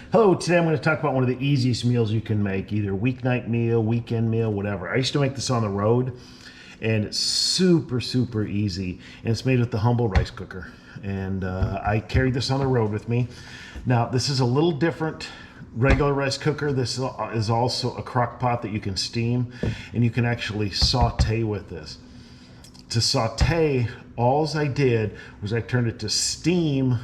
Hello, today I'm going to talk about one of the easiest meals you can make, either weeknight meal, weekend meal, whatever. I used to make this on the road, and it's super easy, and it's made with the Humble rice cooker. And I carried this on the road with me. Now, this is a little different regular rice cooker. This is also a crock pot that you can steam, and you can actually saute with this. To saute, all I did was I turned it to steam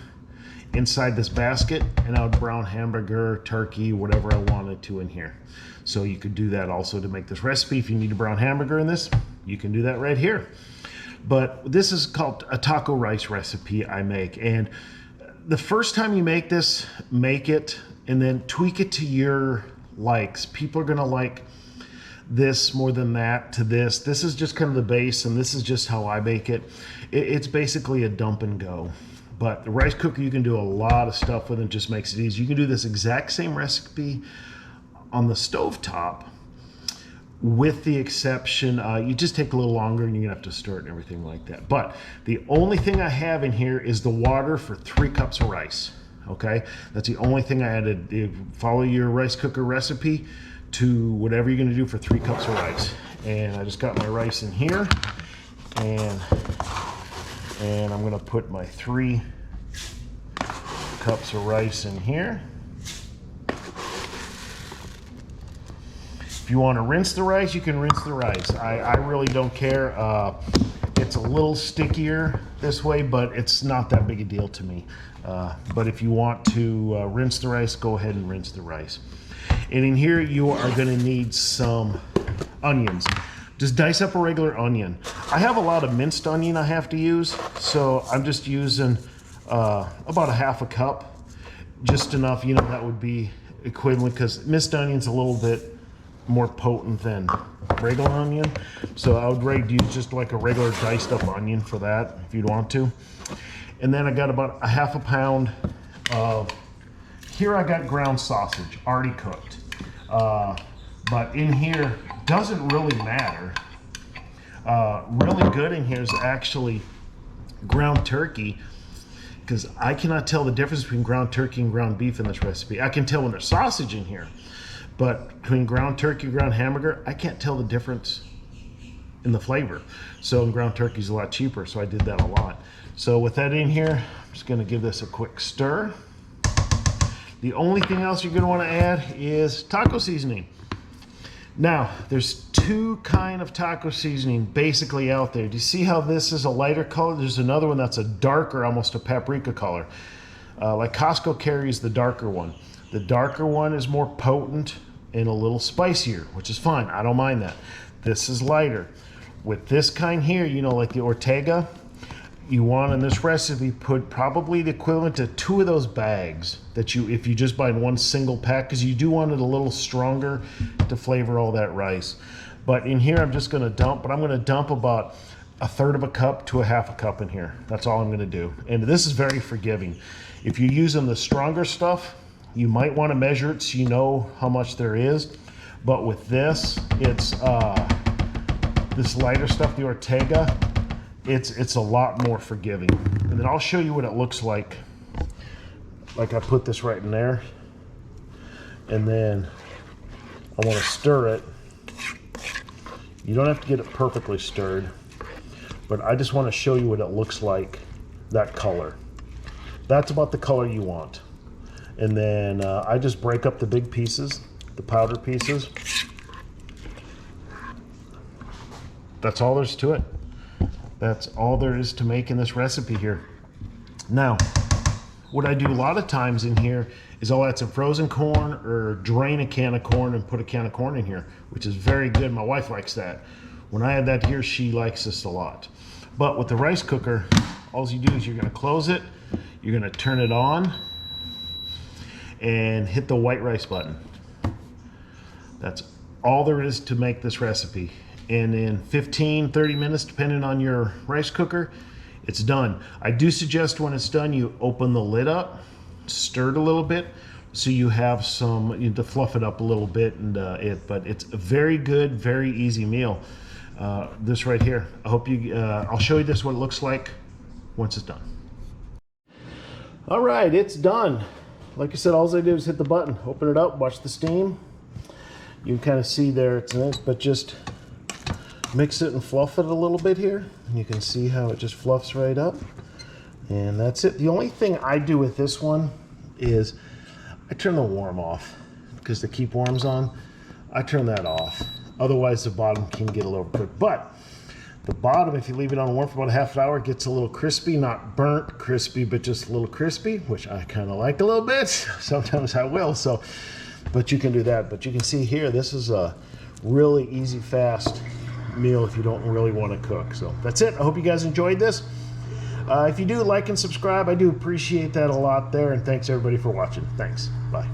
inside this basket, and I would brown hamburger, turkey, whatever I wanted to in here. So you could do that also to make this recipe. If you need a brown hamburger in this, you can do that right here. But this is called a taco rice recipe I make. And the first time you make this, make it and then tweak it to your likes. People are gonna like this more than that to this. This is just kind of the base, and this is just how I make it. It's basically a dump and go. But the rice cooker, you can do a lot of stuff with it. It just makes it easy. You can do this exact same recipe on the stovetop, with the exception, you just take a little longer and you're gonna have to stir it and everything like that. But the only thing I have in here is the water for 3 cups of rice, okay? That's the only thing I added. Follow your rice cooker recipe to whatever you're gonna do for 3 cups of rice. And I just got my rice in here, and I'm gonna put my 3 cups of rice in here. If you want to rinse the rice, you can rinse the rice. I really don't care. It's a little stickier this way, but it's not that big a deal to me. But if you want to rinse the rice, go ahead and rinse the rice. And in here, you are going to need some onions. Just dice up a regular onion. I have a lot of minced onion I have to use, so I'm just using about a half a cup, just enough, you know, that would be equivalent, because minced onion's a little bit more potent than regular onion. So I would use just like a regular diced up onion for that, if you'd want to. And then I got about a half a pound of, here I got ground sausage, already cooked. But in here, doesn't really matter. Really good in here is actually ground turkey, because I cannot tell the difference between ground turkey and ground beef in this recipe. I can tell when there's sausage in here, but between ground turkey and ground hamburger, I can't tell the difference in the flavor. So ground turkey is a lot cheaper, so I did that a lot. So with that in here, I'm just gonna give this a quick stir. The only thing else you're gonna wanna add is taco seasoning. Now, there's 2 kind of taco seasoning basically out there. Do you see how this is a lighter color? There's another one that's a darker, almost a paprika color. Like Costco carries the darker one. The darker one is more potent and a little spicier, which is fine. I don't mind that. This is lighter. With this kind here, you know, like the Ortega, you want in this recipe put probably the equivalent to 2 of those bags that if you just buy in one single pack, because you do want it a little stronger to flavor all that rice. But in here, I'm just gonna dump, but I'm gonna dump about 1/3 of a cup to a half a cup in here. That's all I'm gonna do. And this is very forgiving. If you're using the stronger stuff, you might want to measure it so you know how much there is. But with this, it's this lighter stuff, the Ortega, it's a lot more forgiving. And then I'll show you what it looks like. Like I put this right in there, and then I want to stir it. You don't have to get it perfectly stirred, but I just want to show you what it looks like, that color. That's about the color you want. And then I just break up the big pieces, the powder pieces. That's all there's to it. That's all there is to make in this recipe here. Now, what I do a lot of times in here is I'll add some frozen corn or drain a can of corn and put a can of corn in here, which is very good. My wife likes that. When I add that here, she likes this a lot. But with the rice cooker, all you do is you're gonna close it, you're gonna turn it on, and hit the white rice button. That's all there is to make this recipe. And in 15-30 minutes, depending on your rice cooker, it's done. I do suggest when it's done, you open the lid up, stir it a little bit, so you have some, to fluff it up a little bit, and but it's a very good, very easy meal. This right here. I hope you, I'll show you this, what it looks like once it's done. All right, it's done. like I said, all I did was hit the button, open it up, watch the steam. You can kind of see there it's nice, but just mix it and fluff it a little bit here. And you can see how it just fluffs right up. And that's it. The only thing I do with this one is I turn the warm off, because the keep warms on, I turn that off. Otherwise the bottom can get a little cooked. But the bottom, if you leave it on warm for about a half an hour, it gets a little crispy, not burnt crispy, but just a little crispy, which I kind of like a little bit. Sometimes I will, so, but you can do that. But you can see here, this is a really easy, fast meal if you don't really want to cook. So that's it. I hope you guys enjoyed this. If you do, like and subscribe. I do appreciate that a lot there, and thanks everybody for watching. Thanks. Bye.